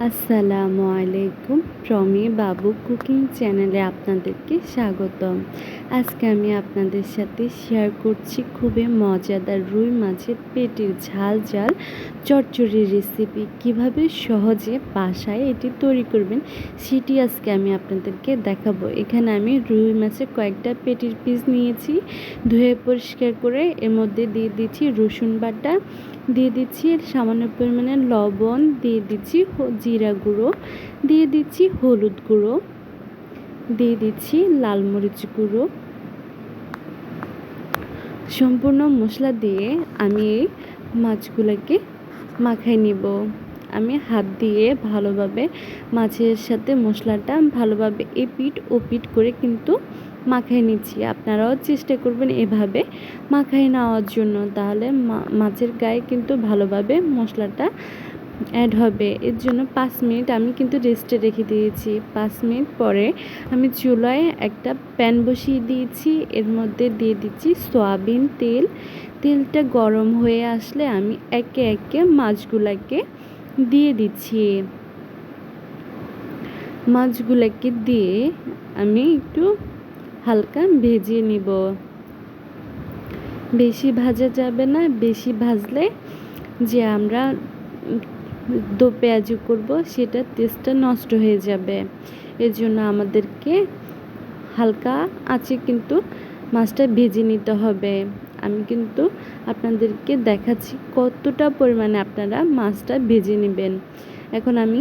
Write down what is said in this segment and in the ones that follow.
আসসালামু আলাইকুম। প্রমি বাবু কুকিং চ্যানেলে আপনাদেরকে স্বাগতম। আজকে আমি আপনাদের সাথে শেয়ার করছি খুবই মজাদার রুই মাছের পেটির ঝাল ঝাল চচ্চড়ি রেসিপি। কিভাবে সহজে বাসায় এটি তৈরি করবেন সেটি আজকে আমি আপনাদেরকে দেখাবো। এখানে আমি রুই মাছের কয়েকটা পেটির পিস নিয়েছি, ধুয়ে পরিষ্কার করে এর মধ্যে দিয়ে দিচ্ছি রসুন বাটা, দিয়ে দিচ্ছি সামান্য পরিমাণে লবণ, দিয়ে দিচ্ছি জিরা গুঁড়ো, দিয়ে দিচ্ছি হলুদ গুঁড়ো, দিয়ে দিচ্ছি লাল মরিচ গুঁড়ো। সম্পূর্ণ মশলা দিয়ে আমি এই মাছগুলোকে মাখাই নিব। আমি হাত দিয়ে ভালোভাবে মাছের সাথে মশলাটা ভালোভাবে এপিট ওপিট করে কিন্তু মাখাই নিচ্ছি। আপনারাও চেষ্টা করবেন এভাবে মাখাই নেওয়ার জন্য, তাহলে মাছের গায়ে কিন্তু ভালোভাবে মশলাটা অ্যাড হবে। এর জন্য 5 মিনিট আমি কিন্তু রেস্টে রেখে দিয়েছি। 5 মিনিট পরে আমি চুলায় একটা প্যান বসিয়ে দিয়েছি, এর মধ্যে দিয়ে দিচ্ছি সয়াবিন তেল। তেলটা গরম হয়ে আসলে আমি একে একে মাছগুলোকে দিয়ে দিচ্ছি। মাছগুলোকে দিয়ে আমি একটু হালকা ভেজে নিব। বেশি ভাজা যাবে না, বেশি ভাজলে যে আমরা দো পেঁয়াজু করব সেটা টেস্টটা নষ্ট হয়ে যাবে। এর জন্য আমাদেরকে হালকা আঁচে কিন্তু মাছটা ভেজে নিতে হবে। আমি কিন্তু আপনাদেরকে দেখাচ্ছি কতটা পরিমাণে আপনারা মাছটা ভেজে নেবেন। এখন আমি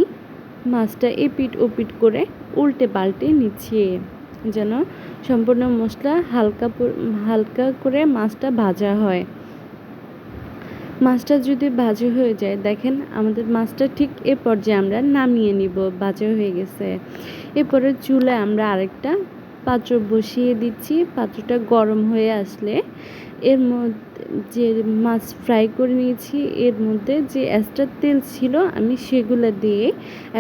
মাছটা এপিট ওপিট করে উল্টে পাল্টে নিচ্ছি, যেন সম্পূর্ণ মশলা হালকা করে মাছটা ভাজা হয়। মাছটা যদি ভাজা হয়ে যায়, দেখেন আমাদের মাছটা ঠিক এ পর্যায়ে আমরা নামিয়ে নিব, ভাজা হয়ে গেছে। এরপরে চুলায় আমরা আরেকটা পাত্র বসিয়ে দিচ্ছি। পাত্রটা গরম হয়ে আসলে এর মধ্যে যে মাছ ফ্রাই করে নিয়েছি, এর মধ্যে যে এক্সট্রা তেল ছিল আমি সেগুলো দিয়ে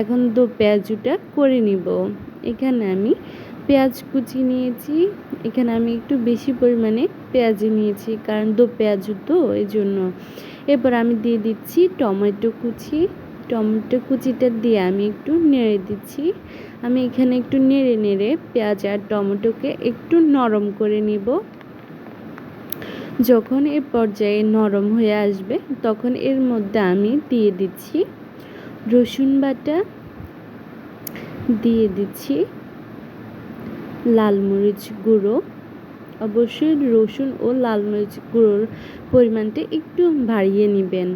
এখন দো পেঁয়াজুটা করে নিব। এখানে আমি পেঁয়াজ কুচি নিয়েছি। এখানে আমি একটু বেশি পরিমাণে পেঁয়াজ নিয়েছি, কারণ দো পেঁয়াজু তো এই জন্য। এরপর আমি দিয়ে দিচ্ছি টমেটো কুচি। টমেটো কুচিটা দিয়ে আমি একটু নেড়ে দিচ্ছি। আমি এখানে একটু নেড়ে নেড়ে পেঁয়াজ আর টমেটোকে একটু নরম করে নিব। যখন এ পর্যায়ে নরম হয়ে আসবে তখন এর মধ্যে আমি দিয়ে দিচ্ছি রসুন বাটা, দিয়ে দিচ্ছি লাল মরিচ গুঁড়ো। অবশ্যই রসুন ও লাল মরিচ গুঁড়োর পরিমাণটা একটু বাড়িয়ে নেবেন।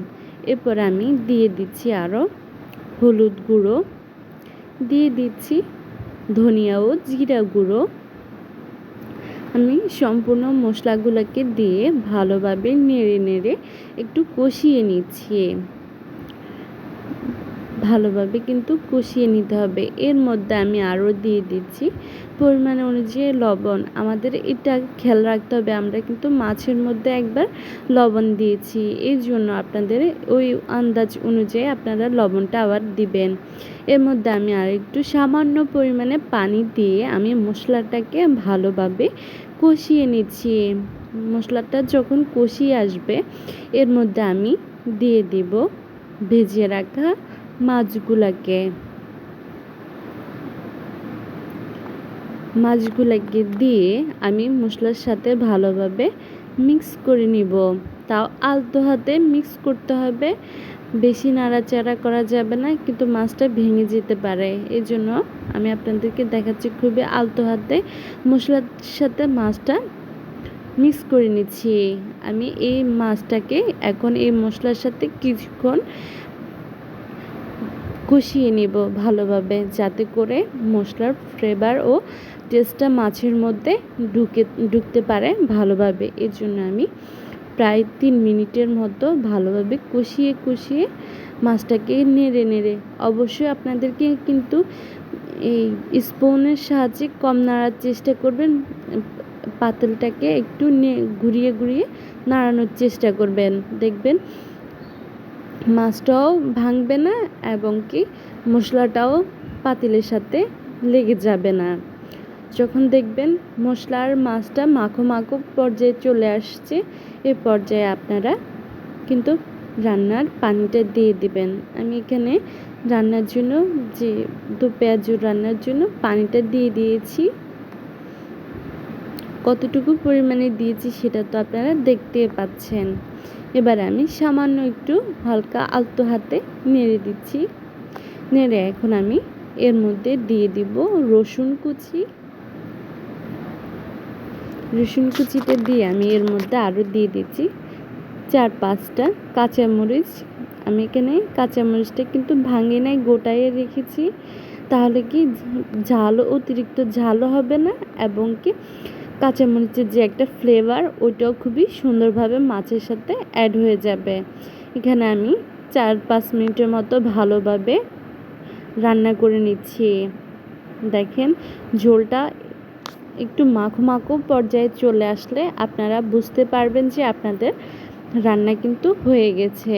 এরপর আমি দিয়ে দিচ্ছি আরও হলুদ গুঁড়ো, দিয়ে দিচ্ছি ধনিয়া ও জিরা গুঁড়ো। আমি সম্পূর্ণ মশলাগুলোকে দিয়ে ভালোভাবে নেড়ে নেড়ে একটু কষিয়ে নিচ্ছি। ভালোভাবে কিন্তু কষিয়ে নিতে হবে। এর মধ্যে আমি আরও দিয়ে দিচ্ছি পরিমাণ অনুযায়ী লবণ। আমাদের এটা খেয়াল রাখতে হবে, আমরা কিন্তু মাছের মধ্যে একবার লবণ দিয়েছি, এই জন্য আপনাদের ওই আন্দাজ অনুযায়ী আপনারা লবণটা আবার দিবেন। এর মধ্যে আমি আর একটু সামান্য পরিমাণে পানি দিয়ে আমি মশলাটাকে ভালোভাবে কষিয়ে নিচ্ছি। মশলাটা যখন কষিয়ে আসবে এর মধ্যে আমি দিয়ে দিব ভেজে রাখা মাছগুলোকে দিয়ে আমি মশলার সাথে ভালোভাবে মিক্স করে নিব। তাও আলতো হাতে মিক্স করতে হবে, বেশি নাড়াচাড়া করা যাবে না, কিন্তু মাছটা ভেঙে যেতে পারে। এই জন্য আমি আপনাদেরকে দেখাচ্ছি খুবই আলতো হাতে মশলার সাথে মাছটা মিক্স করে নিচ্ছি। আমি এই মাছটাকে এখন এই মশলার সাথে কিছুক্ষণ কষিয়ে নেব ভালোভাবে, যাতে করে মশলার ফ্লেভার ও টেস্টটা মাছের মধ্যে ঢুকতে পারে ভালোভাবে। এর জন্য আমি প্রায় 3 মিনিটের মতো ভালোভাবে কষিয়ে মাছটাকে নেড়ে নেড়ে, অবশ্যই আপনাদেরকে কিন্তু এই স্পুনের সাহায্যে কম নাড়ার চেষ্টা করবেন। পাতিলটাকে একটু ঘুরিয়ে নাড়ানোর চেষ্টা করবেন, দেখবেন মাছটাও ভাঙবে না এবং কি মশলাটাও পাতিলের সাথে লেগে যাবে না। যখন দেখবেন মশলার মাছটা মাখো মাখো পর্যায়ে চলে আসছে, এ পর্যায়ে আপনারা কিন্তু রান্নার পানিটা দিয়ে দিবেন। আমি এখানে রান্নার জন্য যে দো পেঁয়াজু রান্নার জন্য পানিটা দিয়ে দিয়েছি। কতটুকু পরিমাণে দিয়েছি সেটা তো আপনারা দেখতেই পাচ্ছেন। এবার আমি সামান্য একটু হালকা আলতো হাতে নেড়ে দিচ্ছি। নেড়ে এখন আমি এর মধ্যে দিয়ে দিব রসুন কুচি। রসুন কুচিটা দিয়ে আমি এর মধ্যে আরও দিয়ে দিচ্ছি 4-5টা কাঁচামরিচ। আমি এখানে কাঁচামরিচটা কিন্তু ভাঙি নাই, গোটায় রেখেছি। তাহলে কি ঝালও অতিরিক্ত ঝালও হবে না, এবং কি কাঁচামরিচের যে একটা ফ্লেভার ওইটাও খুবই সুন্দরভাবে মাছের সাথে অ্যাড হয়ে যাবে। এখানে আমি 4-5 মিনিটের মতো ভালোভাবে রান্না করে নিচ্ছি। দেখেন ঝোলটা একটু মাখো মাখো পর্যায়ে চলে আসলে আপনারা বুঝতে পারবেন যে আপনাদের রান্না কিন্তু হয়ে গেছে।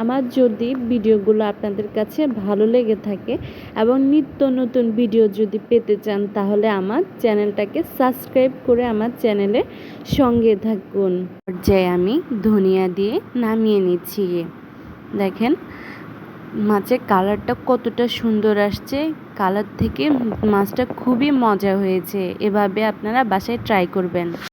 আমার যদি ভিডিওগুলো আপনাদের কাছে ভালো লেগে থাকে এবং নিত্য নতুন ভিডিও যদি পেতে চান, তাহলে আমার চ্যানেলটাকে সাবস্ক্রাইব করে আমার চ্যানেলের সঙ্গে থাকুন। পর্যায়ে আমি ধনিয়া দিয়ে নামিয়ে নিচ্ছি। দেখেন মাছের কালারটা কতটা সুন্দর আসছে। কালার থেকে মাছটা খুবই মজা হয়েছে। এভাবে আপনারা বাসায় ট্রাই করবেন।